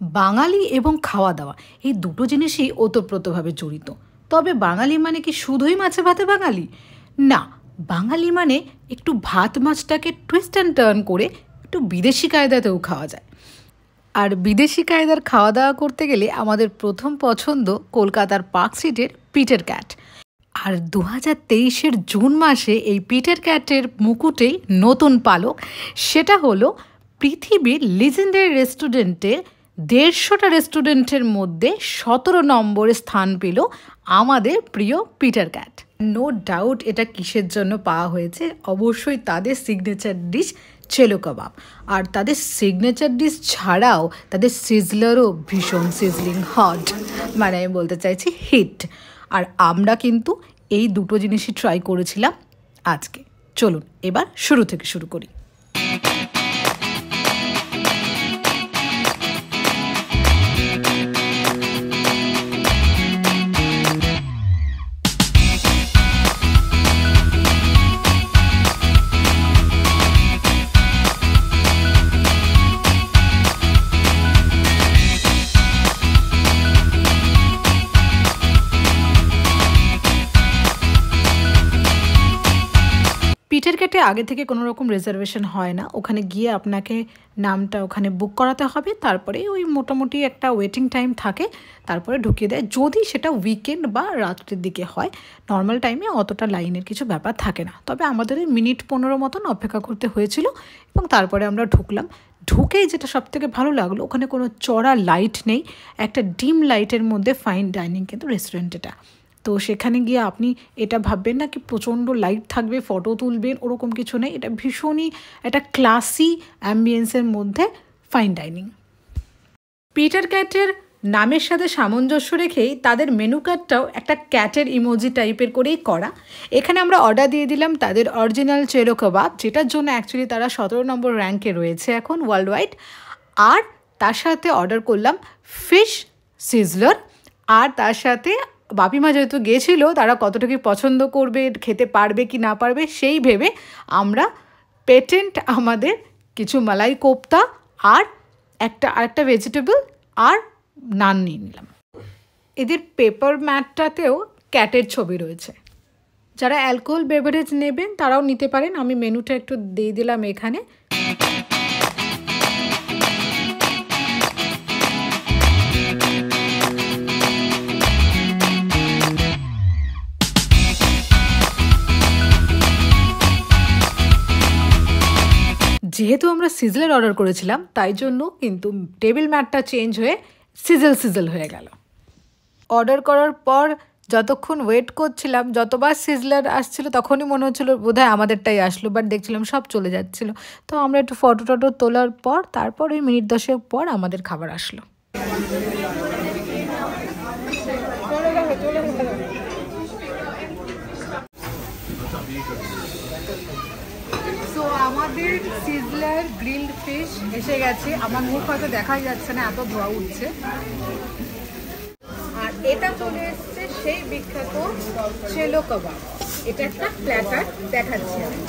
বাঙালি এবং খাওয়া দাওয়া এই দুটো জিনিসই ওতপ্রোতভাবে জড়িত। তবে বাঙালি মানে কি শুধুই মাছে ভাতে বাঙালি? না, বাঙালি মানে একটু ভাত মাছটাকে টুইস্ট অ্যান্ড টার্ন করে একটু বিদেশি কায়দাতেও খাওয়া যায়। আর বিদেশি কায়দার খাওয়া দাওয়া করতে গেলে আমাদের প্রথম পছন্দ কলকাতার পার্ক স্ট্রিটের পিটার ক্যাট। আর 2023-এর জুন মাসে এই পিটার ক্যাটের মুকুটে নতুন পালক, সেটা হলো পৃথিবীর লিজেন্ডারি রেস্টুরেন্টের 150টা রেস্টুরেন্টের মধ্যে 17 নম্বরে স্থান পেল আমাদের প্রিয় পিটার ক্যাট। নো ডাউট এটা কিসের জন্য পাওয়া হয়েছে, অবশ্যই তাদের সিগনেচার ডিশ চেলো কাবাব। আর তাদের সিগনেচার ডিশ ছাড়াও তাদের সিজলারও ভীষণ সিজলিং হট, মানে আমি বলতে চাইছি হিট। আর আমরা কিন্তু এই দুটো জিনিসই ট্রাই করেছিলাম আজকে। চলুন এবার শুরু থেকে শুরু করি। পিটার ক্যাটে আগে থেকে কোনো রকম রিজার্ভেশন হয় না, ওখানে গিয়ে আপনাকে নামটা ওখানে বুক করাতে হবে, তারপরে ওই মোটামুটি একটা ওয়েটিং টাইম থাকে, তারপরে ঢুকিয়ে দেয়। যদি সেটা উইকেন্ড বা রাত্রের দিকে হয়, নর্মাল টাইমে অতটা লাইনের কিছু ব্যাপার থাকে না। তবে আমাদের মিনিট 15 মতন অপেক্ষা করতে হয়েছিল এবং তারপরে আমরা ঢুকলাম। ঢুকেই যেটা সবথেকে ভালো লাগলো, ওখানে কোনো চড়া লাইট নেই, একটা ডিম লাইটের মধ্যে ফাইন ডাইনিং কিন্তু রেস্টুরেন্ট এটা। তো সেখানে গিয়ে আপনি এটা ভাববেন না কি প্রচণ্ড লাইট থাকবে, ফটো তুলবেন, ওরকম কিছু নেই। এটা ভীষণই একটা ক্লাসি অ্যাম্বিয়েন্সের মধ্যে ফাইন ডাইনিং। পিটার ক্যাটের নামের সাথে সামঞ্জস্য রেখেই তাদের মেনু কার্ডটাও একটা ক্যাটের ইমোজি টাইপের করেই করা। এখানে আমরা অর্ডার দিয়ে দিলাম তাদের অরিজিনাল চেলো কাবাব, যেটার জন্য অ্যাকচুয়ালি তারা 17 নম্বর র্যাঙ্কে রয়েছে এখন ওয়ার্ল্ড ওয়াইড। আর তার সাথে অর্ডার করলাম ফিশ সিজলার। আর তার সাথে বাপিমা যেহেতু গিয়েছিল, তারা কতটুকু পছন্দ করবে, খেতে পারবে কি না পারবে সেই ভেবে আমরা পেটেন্ট আমাদের কিছু মালাই কোপ্তা আর আরেকটা ভেজিটেবল আর নান নিয়ে নিলাম। এদের পেপার ম্যাটটাতেও ক্যাটের ছবি রয়েছে। যারা অ্যালকোহল বেভারেজ নেবেন তারাও নিতে পারেন। আমি মেনুটা একটু দিয়ে দিলাম এখানে। যেহেতু আমরা সিজলার অর্ডার করেছিলাম, তাই জন্য কিন্তু টেবিল ম্যাটটা চেঞ্জ হয়ে সিজল হয়ে গেল। অর্ডার করার পর যতক্ষণ ওয়েট করছিলাম, যতবার সিজলার আসছিল তখনই মনে হচ্ছিল বোধহয় আমাদেরটাই আসলো, বাট দেখছিলাম সব চলে যাচ্ছিল। তো আমরা একটু ফটো তোলার পর তারপর ওই মিনিট 10 পর আমাদের খাবার আসলো। তো আমাদের সিজলার গ্রিলড ফিশ এসে গেছে। আমার মুখ হয়তো দেখাই যাচ্ছে না, এত ধোয়া উঠছে। আর এটা চলে এসছে সেই বিখ্যাত চেলো কাবাব। এটা একটা প্ল্যাটার দেখাচ্ছি আমি।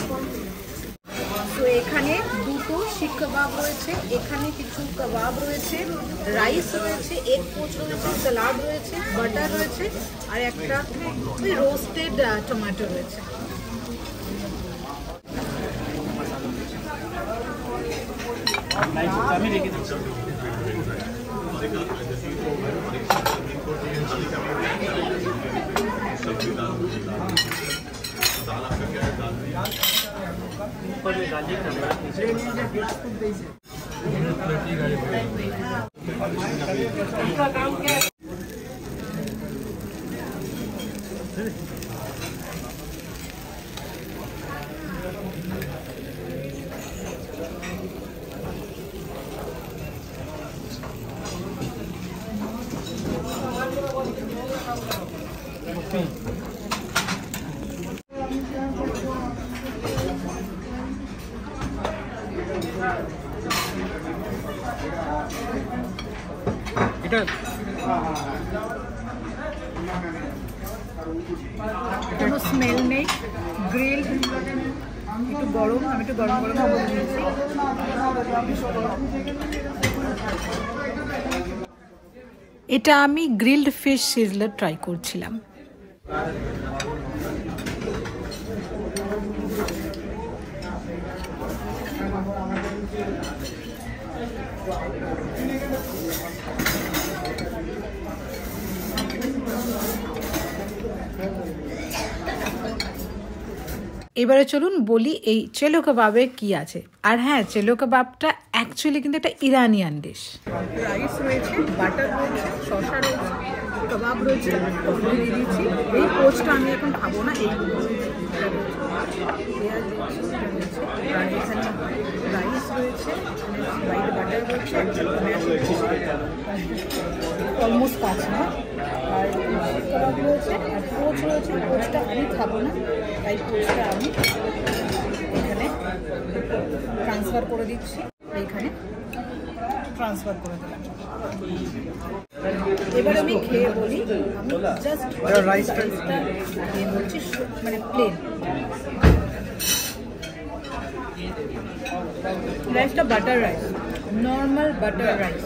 তো এখানে দুটো শিক কাবাব রয়েছে, এখানে কিছু কাবাব রয়েছে, রাইস রয়েছে, এগ পোচ রয়েছে, স্যালাড রয়েছে, বাটার রয়েছে, আর একটা ওই রোস্টেড টমেটো রয়েছে। কোনো স্মেল নেই, গ্রিল একটু গরম, আমি একটু গরম খাবো। এটা আমি গ্রিলড ফিশ সিজলার ট্রাই করছিলাম। এবারে চলুন বলি এই চেলো কাবাবে কি আছে। আর হ্যাঁ, চেলো কাবাবটা অ্যাকচুয়ালি কিন্তু একটা ইরানিয়ান ডিশ। রাইস রয়েছে, বাটার রয়েছে, শসা রয়েছে, কাবাব রয়েছে, দিয়ে দিচ্ছি। এই পোচটা আমি এখন খাবো না, এই আর এখানে রাইস রয়েছে, হোয়াইট বাটার রয়েছে, অলমোস্ট পাঁচ না, আর কাবাব রয়েছে, আর পোচ রয়েছে। পোচটা আমি খাবো না, তাই পোচটা আমি এখানে ট্রান্সফার করে দিচ্ছি। এইখানে ট্রান্সফার করে দিলাম। এবার আমি খেয়ে বলি, আমি জাস্ট রাইসটা খেয়ে বলছি, মানে প্লেন রাইসটা, butter rice, normal butter rice.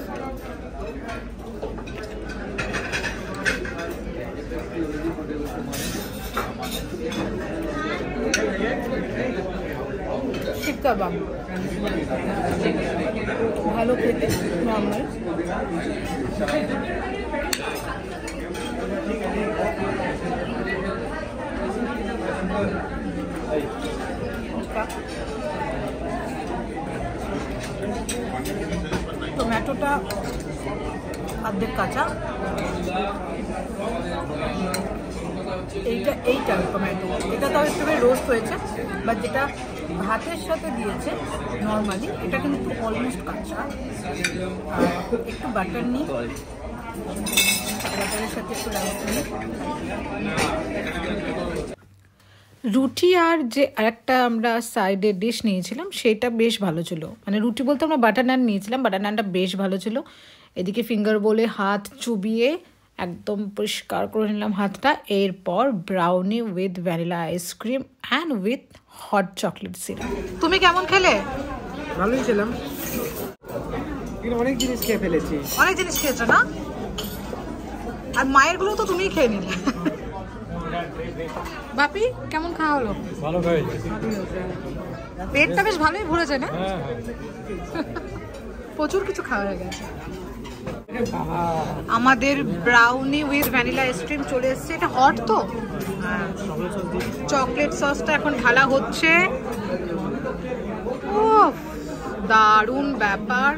শিক কাবাব ভালো খেতে, নর্মাল। টমেটোটা অর্ধেক কাঁচা, এইটা টমেটো, এটা তাও একটু রোস্ট হয়েছে, বাট যেটা ভাতের সাথে দিয়েছে নর্মালি এটা কিন্তু অলমোস্ট কাঁচা। আর একটু বাটার নিই, বাটারের সাথে একটু রাইস নিই। রুটি আর যে আরেকটা আমরা সাইডে ডিশ নিয়েছিলাম সেটা বেশ ভালো ছিল। মানে রুটি বলতে আমরা বাটার নান নিয়েছিলাম, বাটার নানটা বেশ ভালো ছিল। এদিকে ফিঙ্গার বলে হাত চুবিয়ে একদম পরিষ্কার করে নিলাম হাতটা। এরপর brownie with vanilla ice cream and with hot chocolate syrup. তুমি কেমন খেলে? ভালোই ছিলাম, কিন্তু অনেক জিনিস খেয়ে ফেলেছি। অনেক জিনিস খেয়েছো না? আর মায়ের গুলো তো তুমিই খেয়ে নিলে। বাপি কেমন খাওয়া হলো? ভালো খাইছে, পেটটা বেশ ভালোই ভরেছে না? প্রচুর কিছু খাওয়া হয়ে গেছে। আমাদের ব্রাউনি উইথ ভ্যানিলা আইসক্রিম চলে এসেছে। এটা হট তো, চকলেট সসটা এখন ঢালা হচ্ছে। ও দারুণ ব্যাপার,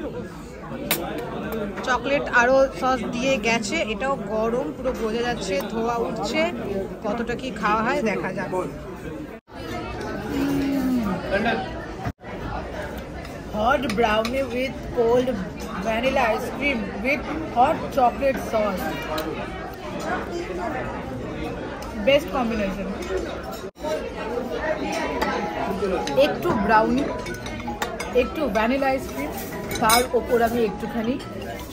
চকলেট আরো সস দিয়ে গেছে, এটাও গরম, পুরো বোঝা যাচ্ছে, ধোয়া উঠছে। কতটা কি খাওয়া হয় দেখা যাবে। Hot brownie with cold vanilla ice cream with hot chocolate sauce, best combination. একটু ব্রাউনি, একটু ভ্যানিলা আইসক্রিম, তার ওপর আমি একটুখানি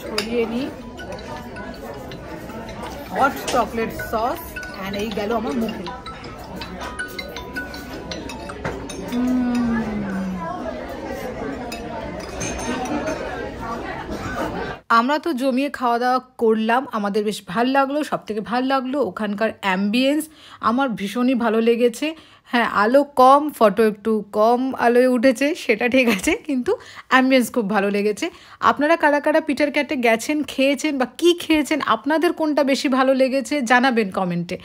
ছড়িয়ে নিই হট চকলেট সস, অ্যান্ড এই গেল আমার মুখে। আমরা তো জমিয়ে খাওয়া দাওয়া করলাম, আমাদের বেশ ভালো লাগলো। সবথেকে ভালো লাগলো ওখানকার অ্যাম্বিয়েন্স, আমার ভীষণই ভালো লেগেছে। হ্যাঁ, আলো কম, ফটো একটু কম আলোয় উঠেছে, সেটা ঠিক আছে, কিন্তু অ্যাম্বিয়েন্স খুব ভালো লেগেছে। আপনারা কারা কারা পিটার ক্যাটে গেছেন, খেয়েছেন বা কী খেয়েছেন, আপনাদের কোনটা বেশি ভালো লেগেছে জানাবেন কমেন্টে।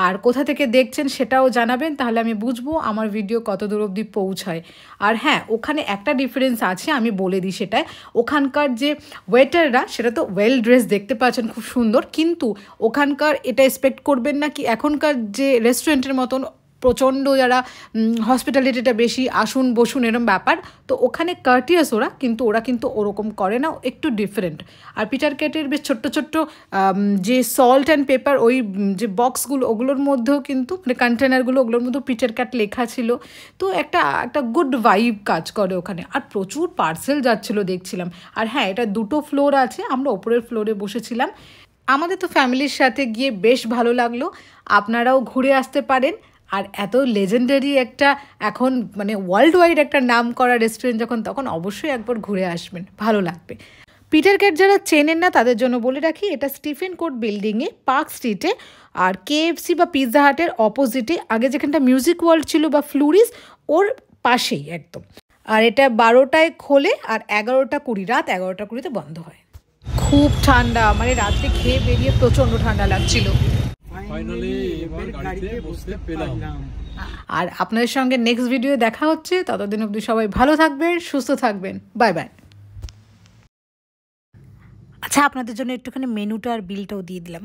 আর কোথা থেকে দেখছেন সেটাও জানাবেন, তাহলে আমি বুঝবো আমার ভিডিও কত দূর অবধি পৌঁছায়। আর হ্যাঁ, ওখানে একটা ডিফারেন্স আছে, আমি বলে দিই সেটাই। ওখানকার যে ওয়েটাররা, সেটা তো ওয়েল ড্রেস, দেখতে পাচ্ছেন খুব সুন্দর, কিন্তু ওখানকার এটা এক্সপেক্ট করবেন না কি এখনকার যে রেস্টুরেন্টের মতন প্রচণ্ড যারা হসপিটালিটিটা বেশি, আসুন বসুন এরম ব্যাপার। তো ওখানে কার্টিয়াস ওরা, কিন্তু ওরা কিন্তু ওরকম করে না, একটু ডিফারেন্ট। আর পিটার ক্যাটের বেশ ছোট্ট ছোট্ট যে সল্ট অ্যান্ড পেপার, ওই যে বক্সগুলো, ওগুলোর মধ্যেও কিন্তু মানে কন্টেনারগুলো, ওগুলোর মধ্যেও পিটার ক্যাট লেখা ছিল। তো একটা গুড ভাইব কাজ করে ওখানে। আর প্রচুর পার্সেল যাচ্ছিলো দেখছিলাম। আর হ্যাঁ, এটা 2টো ফ্লোর আছে, আমরা ওপরের ফ্লোরে বসেছিলাম। আমাদের তো ফ্যামিলির সাথে গিয়ে বেশ ভালো লাগলো, আপনারাও ঘুরে আসতে পারেন। আর এত লেজেন্ডারি একটা, এখন মানে ওয়ার্ল্ড ওয়াইড একটা নাম করা রেস্টুরেন্ট যখন, তখন অবশ্যই একবার ঘুরে আসবেন, ভালো লাগবে। পিটার ক্যাট যারা চেনেন না তাদের জন্য বলে রাখি, এটা স্টিফেন কোর্ট বিল্ডিংয়ে পার্ক স্ট্রিটে, আর কেএফসি বা পিৎজা হাটের অপোজিটে। আগে যেখানটা মিউজিক ওয়ার্ল্ড ছিল বা ফ্লুরিস, ওর পাশেই একদম। আর এটা 12টায় খোলে আর 11:20, রাত 11:20 বন্ধ হয়। খুব ঠান্ডা, মানে রাত্রে খেয়ে বেরিয়ে প্রচণ্ড ঠান্ডা লাগছিল। আর আপনাদের সঙ্গে নেক্সট ভিডিও দেখা হচ্ছে। ততদিন অবধি সবাই ভালো থাকবেন, সুস্থ থাকবেন। Bye bye. আচ্ছা, আপনাদের জন্য একটুখানি মেনুটা আর বিলটাও দিয়ে দিলাম।